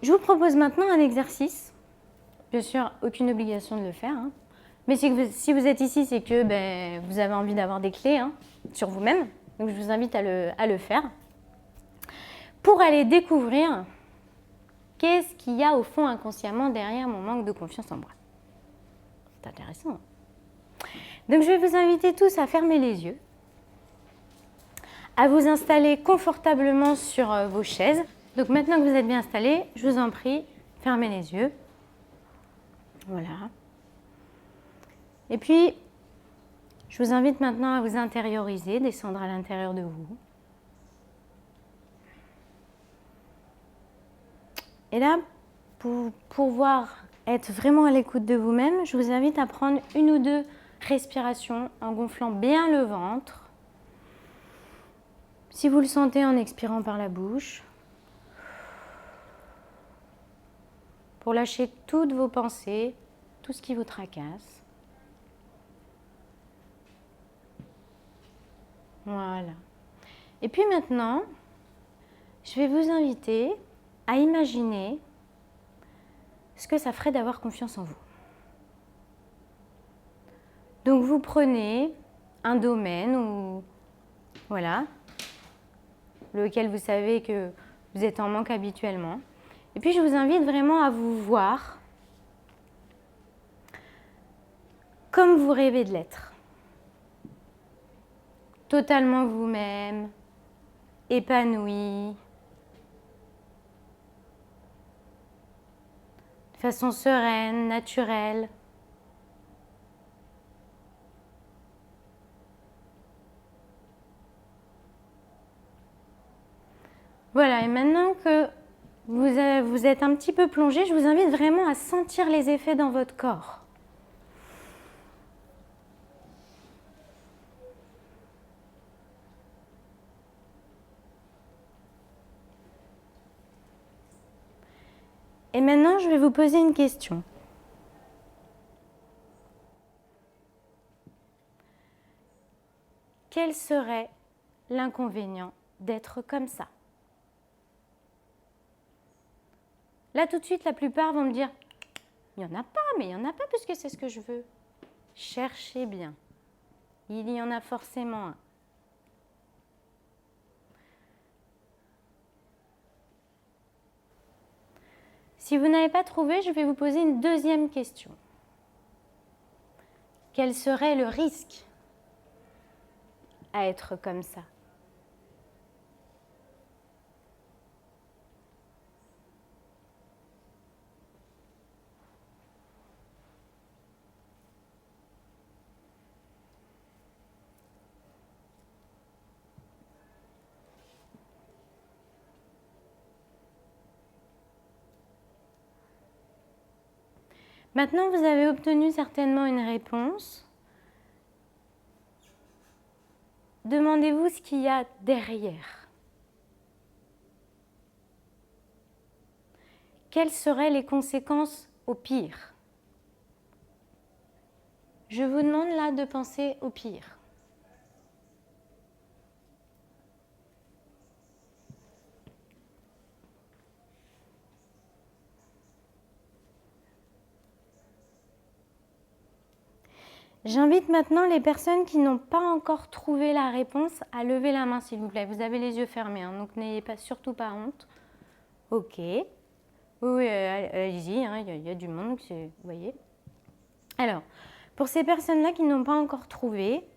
Je vous propose maintenant un exercice. Bien sûr, aucune obligation de le faire. Hein. Mais si vous êtes ici, c'est que vous avez envie d'avoir des clés sur vous-même. Donc je vous invite à le faire. Pour aller découvrir qu'est-ce qu'il y a au fond inconsciemment derrière mon manque de confiance en moi. C'est intéressant. Hein. Donc je vais vous inviter tous à fermer les yeux, à vous installer confortablement sur vos chaises. Donc maintenant que vous êtes bien installés, je vous en prie, fermez les yeux. Voilà. Et puis, je vous invite maintenant à vous intérioriser, descendre à l'intérieur de vous. Et là, pour pouvoir être vraiment à l'écoute de vous-même, je vous invite à prendre une ou deux respirations en gonflant bien le ventre. Si vous le sentez, en expirant par la bouche. Pour lâcher toutes vos pensées, tout ce qui vous tracasse. Voilà. Et puis maintenant, je vais vous inviter à imaginer ce que ça ferait d'avoir confiance en vous. Donc vous prenez un domaine ou voilà, lequel vous savez que vous êtes en manque habituellement. Et puis je vous invite vraiment à vous voir comme vous rêvez de l'être. Totalement vous-même, épanoui, de façon sereine, naturelle. Voilà, et maintenant que vous êtes un petit peu plongé, je vous invite vraiment à sentir les effets dans votre corps. Et maintenant, je vais vous poser une question. Quel serait l'inconvénient d'être comme ça? Là, tout de suite, la plupart vont me dire « Il n'y en a pas, mais il n'y en a pas puisque c'est ce que je veux. » Cherchez bien. Il y en a forcément un. Si vous n'avez pas trouvé, je vais vous poser une deuxième question. Quel serait le risque à être comme ça? Maintenant, vous avez obtenu certainement une réponse. Demandez-vous ce qu'il y a derrière. Quelles seraient les conséquences au pire? Je vous demande là de penser au pire. J'invite maintenant les personnes qui n'ont pas encore trouvé la réponse à lever la main, s'il vous plaît. Vous avez les yeux fermés, hein, donc n'ayez surtout pas honte. Ok. Oui, allez-y, il y a du monde, vous voyez. Alors, pour ces personnes-là qui n'ont pas encore trouvé,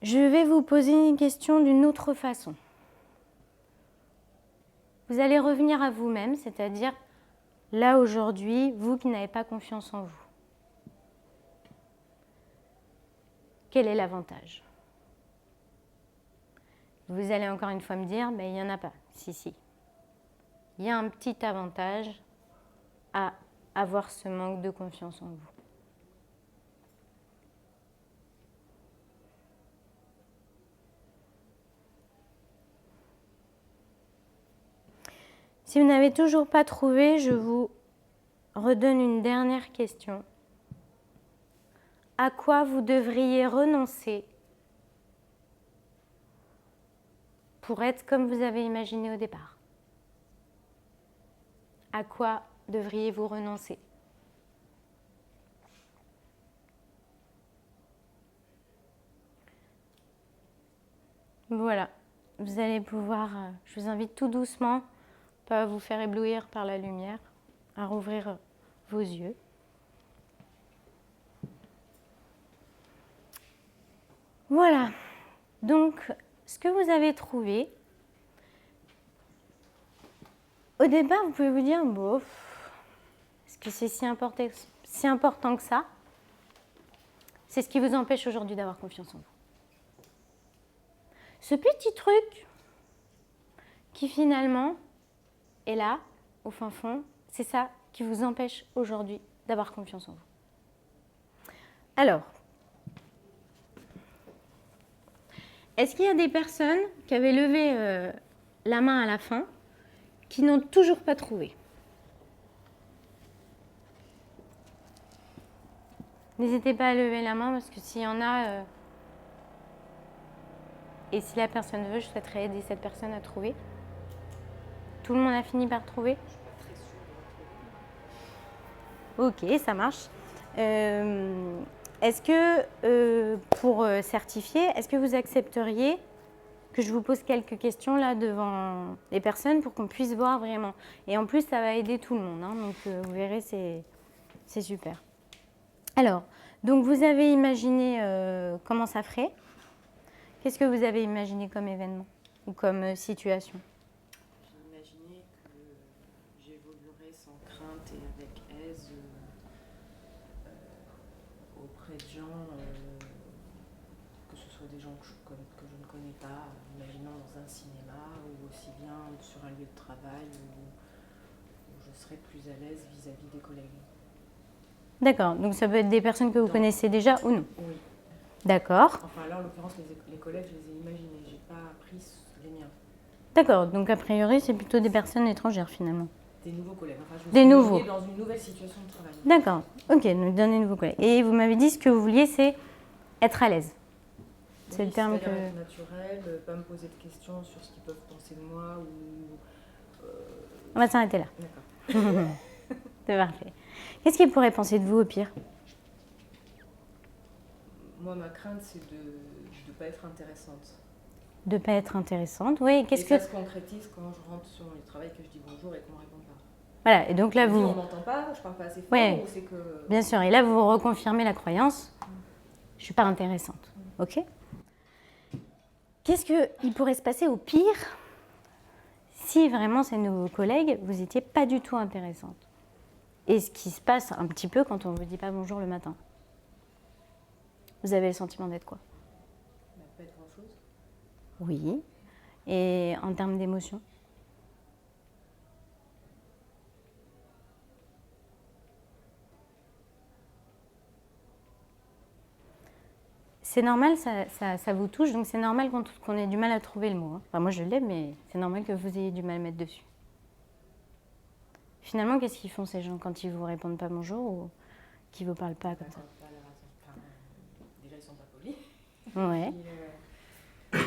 je vais vous poser une question d'une autre façon. Vous allez revenir à vous-même, c'est-à-dire là aujourd'hui, vous qui n'avez pas confiance en vous. Quel est l'avantage? Vous allez encore une fois me dire, il n'y en a pas. Si. Il y a un petit avantage à avoir ce manque de confiance en vous. Si vous n'avez toujours pas trouvé, je vous redonne une dernière question. À quoi vous devriez renoncer pour être comme vous avez imaginé au départ? à quoi devriez-vous renoncer? Voilà, vous allez pouvoir, je vous invite tout doucement, pas vous faire éblouir par la lumière, à rouvrir vos yeux. Voilà, donc ce que vous avez trouvé, au départ vous pouvez vous dire, bon, est-ce que c'est si important que ça? C'est ce qui vous empêche aujourd'hui d'avoir confiance en vous. Ce petit truc qui finalement est là, au fin fond, c'est ça qui vous empêche aujourd'hui d'avoir confiance en vous. Alors, est-ce qu'il y a des personnes qui avaient levé la main à la fin qui n'ont toujours pas trouvé? N'hésitez pas à lever la main parce que s'il y en a, et si la personne veut, je souhaiterais aider cette personne à trouver. Tout le monde a fini par trouver? Ok, ça marche. Est-ce que, pour certifier, est-ce que vous accepteriez que je vous pose quelques questions là devant les personnes pour qu'on puisse voir vraiment? Et en plus, ça va aider tout le monde, hein, donc vous verrez, c'est super. Alors, donc vous avez imaginé comment ça ferait? Qu'est-ce que vous avez imaginé comme événement ou comme situation? J'ai imaginé que j'évoluerais sans crainte et avec aise auprès de gens, que ce soit des gens que je ne connais pas, imaginons dans un cinéma ou aussi bien sur un lieu de travail où je serais plus à l'aise vis-à-vis des collègues. D'accord, donc ça peut être des personnes que vous connaissez déjà ou non? Oui. D'accord. Enfin là, en l'occurrence, les collègues, je les ai imaginés, j'ai pas appris les miens. D'accord, donc a priori, c'est plutôt des personnes étrangères finalement. Des nouveaux collègues, enfin je me Des suis nouveaux. imaginée dans une nouvelle situation de travail. D'accord, ok, donc dans des nouveaux collègues. Et vous m'avez dit ce que vous vouliez, c'est être à l'aise. C'est Oui, le terme c'est-à-dire que... être naturel, pas me poser de questions sur ce qu'ils peuvent penser de moi ou... On va s'arrêter là. D'accord. C'est parfait. Qu'est-ce qu'ils pourraient penser de vous au pire? Moi, ma crainte, c'est de ne pas être intéressante. De ne pas être intéressante, oui. Et ça se concrétise quand je rentre sur le travail, que je dis bonjour et qu'on ne répond pas. Voilà, et donc là, vous... on m'entend pas, je parle pas assez fort, ouais, ou c'est que... Bien sûr, et là, vous reconfirmez la croyance. Je ne suis pas intéressante, ok? Qu'est-ce qu'il pourrait se passer au pire si vraiment ces nouveaux collègues, vous n'étiez pas du tout intéressante? Et ce qui se passe un petit peu quand on ne vous dit pas bonjour le matin. Vous avez le sentiment d'être quoi? Pas être grand-chose. Oui. Et en termes d'émotion? C'est normal, ça vous touche, donc c'est normal qu'on ait du mal à trouver le mot. Hein. Enfin, moi je l'ai, mais c'est normal que vous ayez du mal à mettre dessus. Finalement, qu'est-ce qu'ils font ces gens quand ils vous répondent pas bonjour ou qu'ils vous parlent pas comme ça? Déjà, ils sont pas polis. Ouais. Et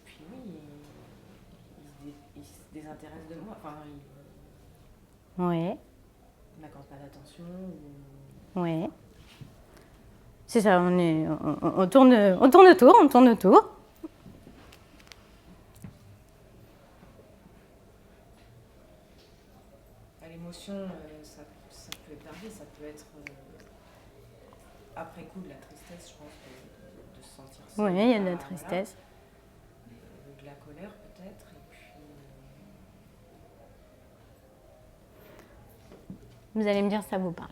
puis oui, ils se désintéressent de moi. Enfin, Ouais. Ils m'accordent pas d'attention. Ouais. C'est ça, on tourne autour. L'émotion, ça peut être varié, ça peut être après coup de la tristesse, je pense, de se sentir seul. Oui, il y a de la tristesse. Voilà. De la colère peut-être, et puis... Vous allez me dire ça vous parle.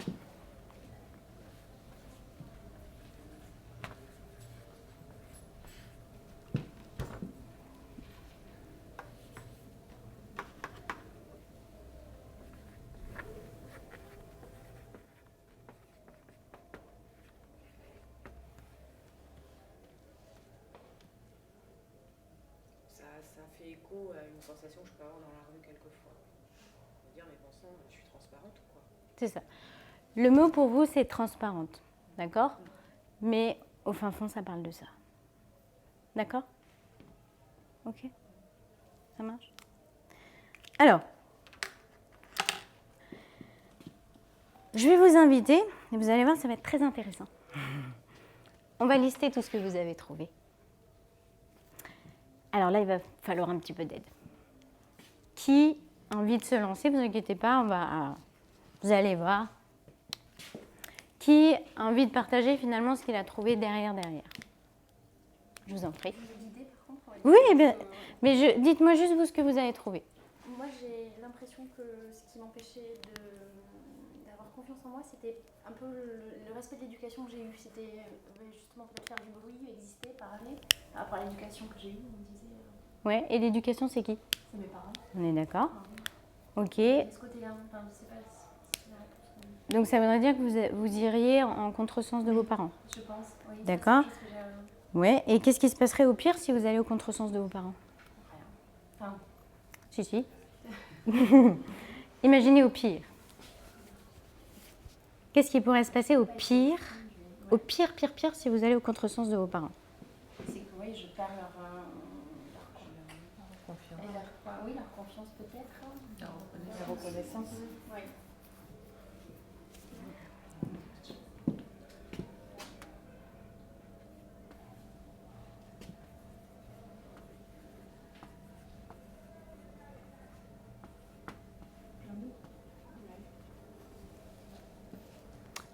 Ça fait écho à une sensation que je peux avoir dans la rue quelquefois. Me dire, mais bon sang, je suis transparente ou quoi? C'est ça. Le mot pour vous, c'est transparente. D'accord? Mais au fin fond, ça parle de ça. D'accord? Ok? Ça marche? Alors, je vais vous inviter, et vous allez voir, ça va être très intéressant. On va lister tout ce que vous avez trouvé. Alors là, il va falloir un petit peu d'aide. Qui a envie de se lancer? Vous inquiétez pas, vous allez voir. Qui a envie de partager finalement ce qu'il a trouvé derrière? Je vous en prie. Oui, mais dites-moi juste vous ce que vous avez trouvé. Moi, j'ai l'impression que ce qui m'empêchait d'avoir confiance en moi, c'était un peu le respect de l'éducation que j'ai eue. C'était justement peut-être faire du bruit, exister, parler. Par rapport à l'éducation que j'ai eue, on me disait... Ouais, et l'éducation, c'est qui? C'est mes parents. On est d'accord. Ok. De ce côté-là, enfin, je sais pas si c'est la réponse. Donc ça voudrait dire que vous iriez en contresens de vos parents. Je pense, oui. D'accord. C'est quelque chose que Ouais. Et qu'est-ce qui se passerait au pire si vous allez au contresens de vos parents? Rien. Enfin, Si. Imaginez au pire. Qu'est-ce qui pourrait se passer au pire? Au pire, si vous allez au contresens de vos parents. c'est que oui, je perds leur Confiance. et leur confiance peut-être. La reconnaissance. Oui.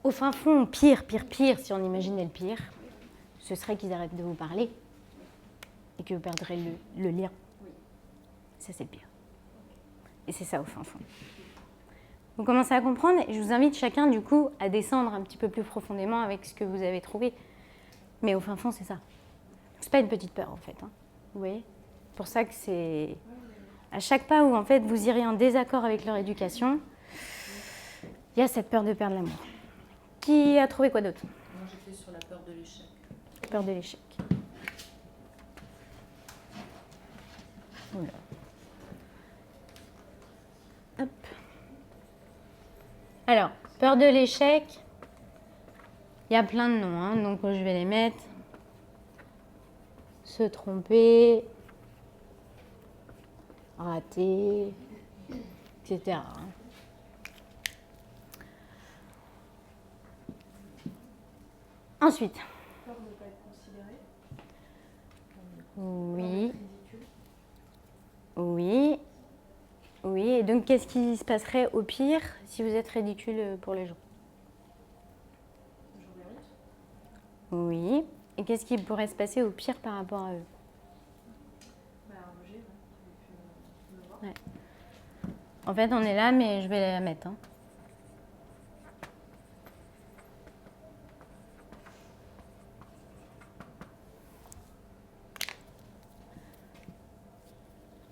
Au fin fond, pire, si on imaginait le pire, ce serait qu'ils arrêtent de vous parler et que vous perdrez le lien. Ça, c'est le pire. Et c'est ça au fin fond. Vous commencez à comprendre et je vous invite chacun, du coup, à descendre un petit peu plus profondément avec ce que vous avez trouvé. Mais au fin fond, c'est ça. C'est pas une petite peur, en fait. Hein. Vous voyez? C'est pour ça que c'est... À chaque pas où, en fait, vous irez en désaccord avec leur éducation, il y a cette peur de perdre l'amour. Qui a trouvé quoi d'autre? Moi, j'étais sur la peur de l'échec. Peur de l'échec. Oula. Hop. Alors, peur de l'échec, il y a plein de noms, hein, donc je vais les mettre. Se tromper, rater, etc. Ensuite. Peur de ne pas être considéré. Oui. Ridicule. Oui. Oui. Et donc, qu'est-ce qui se passerait au pire si vous êtes ridicule pour les gens? J'en mérite. Oui. Et qu'est-ce qui pourrait se passer au pire par rapport à eux? Un rejet, me voir. Ouais. En fait, on est là, mais je vais la mettre. Hein.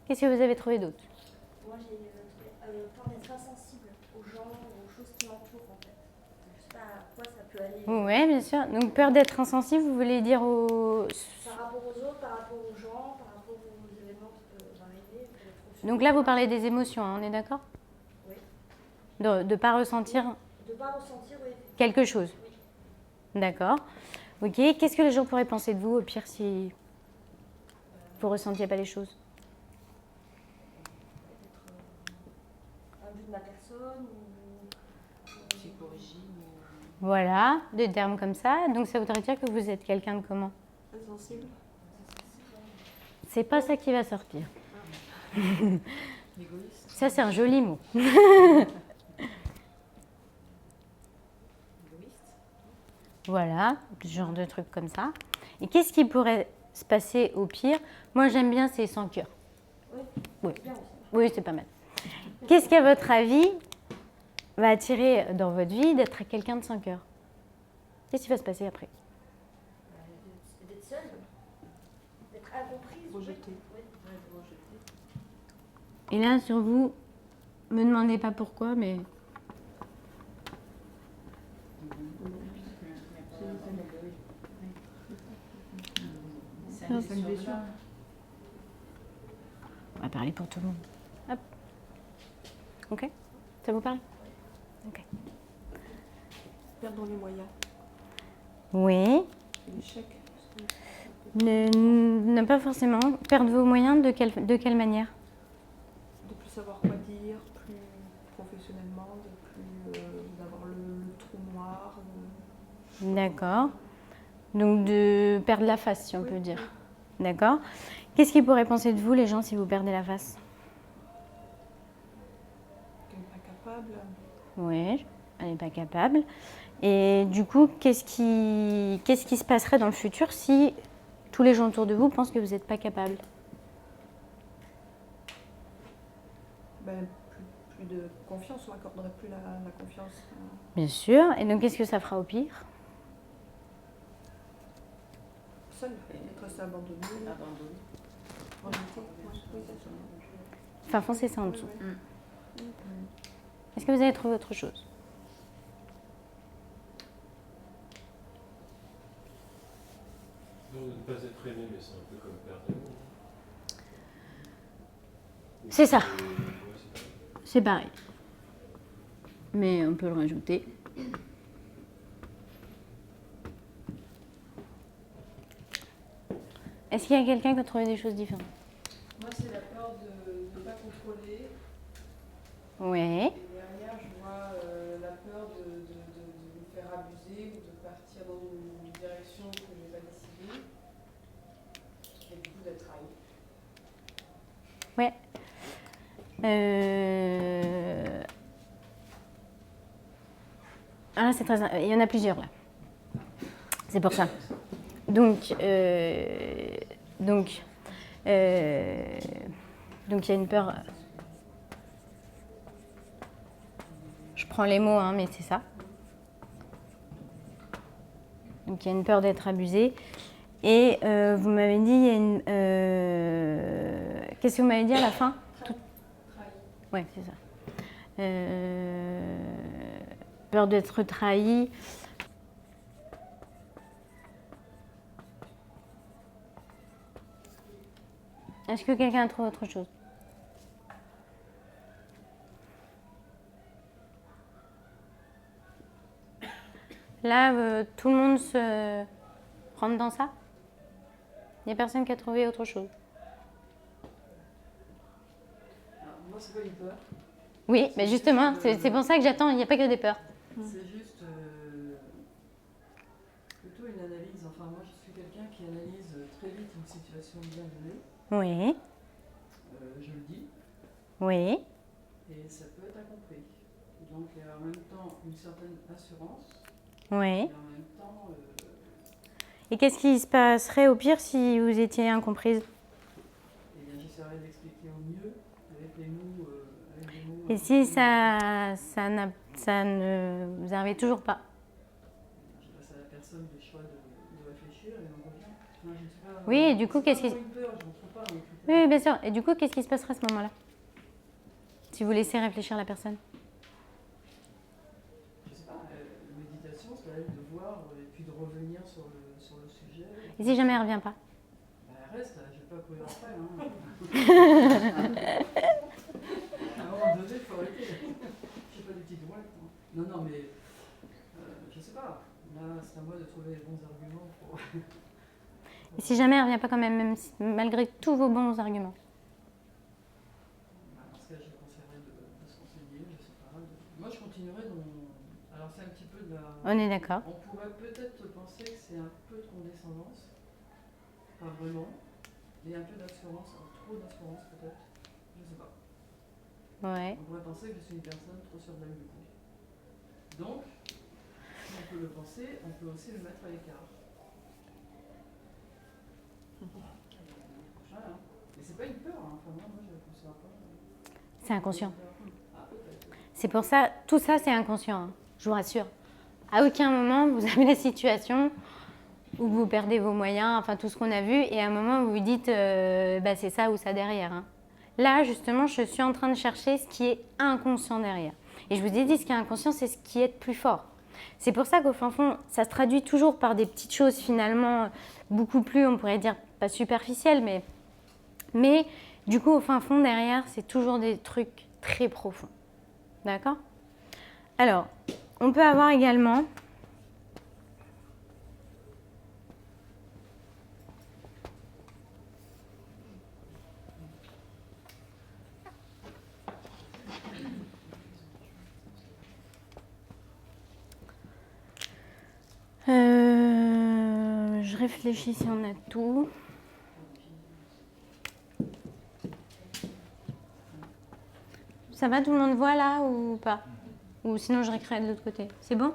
Qu'est-ce que vous avez trouvé d'autre? Moi, j'ai peur d'être insensible aux gens, aux choses qui m'entourent, en fait. Je sais pas à quoi ça peut aller. Oui, bien sûr. Donc, peur d'être insensible, vous voulez dire aux... Par rapport aux autres, par rapport aux gens, par rapport aux événements qui peuvent arriver. Donc là, vous parlez des émotions, hein, on est d'accord? Oui. De ne pas ressentir De ne pas ressentir, oui. quelque chose. D'accord. Ok. Qu'est-ce que les gens pourraient penser de vous, au pire, si vous ne ressentiez pas les choses? Un but de ma personne ou... Psychorigine. Voilà, des termes comme ça. Donc, ça voudrait dire que vous êtes quelqu'un de comment? Insensible. C'est pas ça qui va sortir. Égoïste. Ça, c'est un joli mot. Égoïste. Voilà, ce genre de trucs comme ça. Et qu'est-ce qui pourrait se passer au pire? Moi, j'aime bien ces sans cœur. Oui. Oui. Bien aussi. Oui, c'est pas mal. Qu'est-ce qui, à votre avis, va attirer dans votre vie d'être quelqu'un de sans cœur? Qu'est-ce qui va se passer après? D'être seule. D'être incomprise. Rejetée. Oui. Ouais, rejetée. Et là, sur vous, me demandez pas pourquoi, mais... C'est un blessure. On va parler pour tout le monde. Hop. Ok? Ça vous parle? Ok. Perdre les moyens. Oui. L'échec. Ne pas forcément. Perdre vos moyens de quelle manière? De plus savoir quoi dire, plus professionnellement, d'avoir le trou noir. D'accord. Donc de perdre la face, si on Oui, peut dire. oui. D'accord. Qu'est-ce qu'ils pourraient penser de vous, les gens, si vous perdez la face? Qu'elle n'est pas capable. Oui, elle n'est pas capable. Et du coup, qu'est-ce qui se passerait dans le futur si tous les gens autour de vous pensent que vous n'êtes pas capable? Ben, plus de confiance, on n'accorderait plus la confiance. Bien sûr. Et donc, qu'est-ce que ça fera au pire? Seul, être seul abandonné. Abandonné. Rejeté. Oui, c'est ça. Enfin, foncez ça en dessous. Oui, oui. Est-ce que vous avez trouvé autre chose? Donc, de ne pas être aimé, mais c'est un peu comme perdre l'amour. C'est ça. Ouais, c'est pareil. C'est pareil. Mais on peut le rajouter. Est-ce qu'il y a quelqu'un qui a trouvé des choses différentes? Moi, c'est la peur de ne pas contrôler. Oui. Et derrière, je vois la peur de me faire abuser ou de partir dans une direction que je n'ai pas décidée. Et du coup, d'être trahi. Ouais. Ah, c'est très... Il y en a plusieurs là. C'est pour ça. Donc, il y a une peur. Je prends les mots, hein, mais c'est ça. Donc, il y a une peur d'être abusé. Et vous m'avez dit, il y a une. Qu'est-ce que vous m'avez dit à la fin? Trahi. Ouais, c'est ça. Peur d'être trahi. Est-ce que quelqu'un a trouvé autre chose? Là, tout le monde se rentre dans ça? Il n'y a personne qui a trouvé autre chose? Alors, moi, c'est pas une peur. Oui, mais justement, c'est pour ça que j'attends, il n'y a pas que des peurs. C'est juste plutôt une analyse. Enfin, moi, je suis quelqu'un qui analyse très vite une situation bien donnée. Oui, Je le dis. oui, Et ça peut être incompris. Donc, il y a en même temps une certaine assurance. oui. Et en même temps, Et qu'est-ce qui se passerait au pire si vous étiez incomprise? eh bien, j'essaierai d'expliquer au mieux avec les mots. Et si ça ne vous arrive toujours pas? Je laisse à la personne le choix de réfléchir et on revient. Enfin, je ne sais pas, Oui, et du coup, c'est qu'est-ce pas qui... vraiment une peur, je rentre pas dans les critères. Oui, bien sûr. Et du coup, qu'est-ce qui se passera à ce moment-là? Si vous laissez réfléchir la personne? Je sais pas, méditation, c'est à elle de voir et puis de revenir sur le sujet. Et si jamais elle ne revient pas? Bah, elle reste, je vais pas courir après. Hein. À un moment donné, il faut arrêter. Je sais pas des petites droites. Non, non, mais je sais pas. Là, c'est à moi de trouver les bons arguments pour. Et si jamais elle ne revient pas quand même, malgré tous vos bons arguments? Dans ce cas, je conseillerais de se renseigner, je sais pas. Moi, je continuerai dans. Alors, c'est un petit peu de la. On est d'accord. On pourrait peut-être penser que c'est un peu de condescendance, pas vraiment, et un peu d'assurance, trop d'assurance peut-être, je sais pas. Ouais. On pourrait penser que je suis une personne trop sûre d'elle du coup. Donc, si on peut le penser, on peut aussi le mettre à l'écart. Voilà. Mais c'est pas une peur, hein. Enfin, moi je ne le considère pas. C'est inconscient. Ah, peut-être. C'est pour ça, tout ça c'est inconscient, hein, je vous rassure. À aucun moment vous avez la situation où vous perdez vos moyens, enfin tout ce qu'on a vu, et à un moment vous vous dites bah, c'est ça ou ça derrière. Hein. Là justement je suis en train de chercher ce qui est inconscient derrière. Et je vous ai dit ce qui est inconscient c'est ce qui est plus fort. C'est pour ça qu'au fin fond ça se traduit toujours par des petites choses finalement beaucoup plus, on pourrait dire pas superficielles, mais du coup au fin fond derrière c'est toujours des trucs très profonds. D'accord? Alors, on peut avoir également je réfléchis si on a tout. Ça va, tout le monde voit là ou pas? Ou sinon je réécrirai de l'autre côté. C'est bon?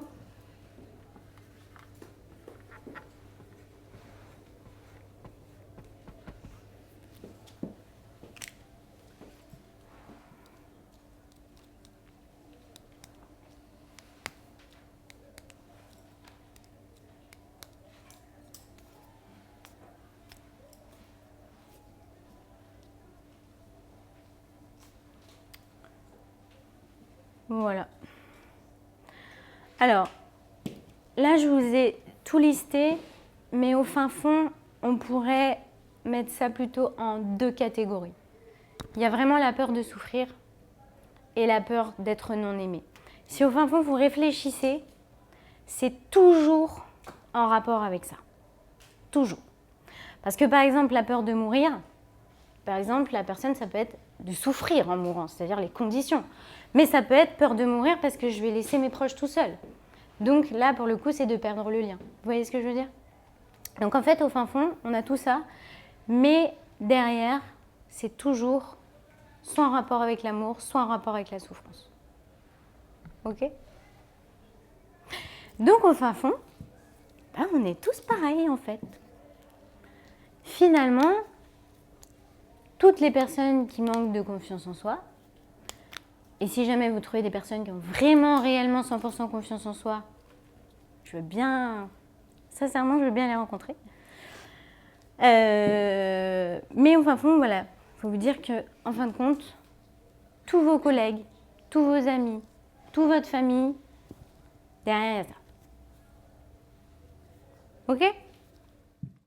Voilà. Alors, là, je vous ai tout listé, mais au fin fond, on pourrait mettre ça plutôt en 2 catégories. Il y a vraiment la peur de souffrir et la peur d'être non aimé. Si au fin fond, vous réfléchissez, c'est toujours en rapport avec ça. Toujours. Parce que par exemple, la peur de mourir, par exemple, la personne, ça peut être de souffrir en mourant, c'est-à-dire les conditions. Mais ça peut être peur de mourir parce que je vais laisser mes proches tout seuls. Donc là, pour le coup, c'est de perdre le lien. Vous voyez ce que je veux dire? Donc en fait, au fin fond, on a tout ça, mais derrière, c'est toujours soit en rapport avec l'amour, soit en rapport avec la souffrance. Ok? Donc au fin fond, ben, on est tous pareils en fait. Finalement, toutes les personnes qui manquent de confiance en soi, et si jamais vous trouvez des personnes qui ont vraiment, réellement 100% confiance en soi, je veux bien, sincèrement, je veux bien les rencontrer. Mais au fin fond, voilà, il faut vous dire qu'en fin de compte, tous vos collègues, tous vos amis, toute votre famille, derrière il y a ça. Ok ?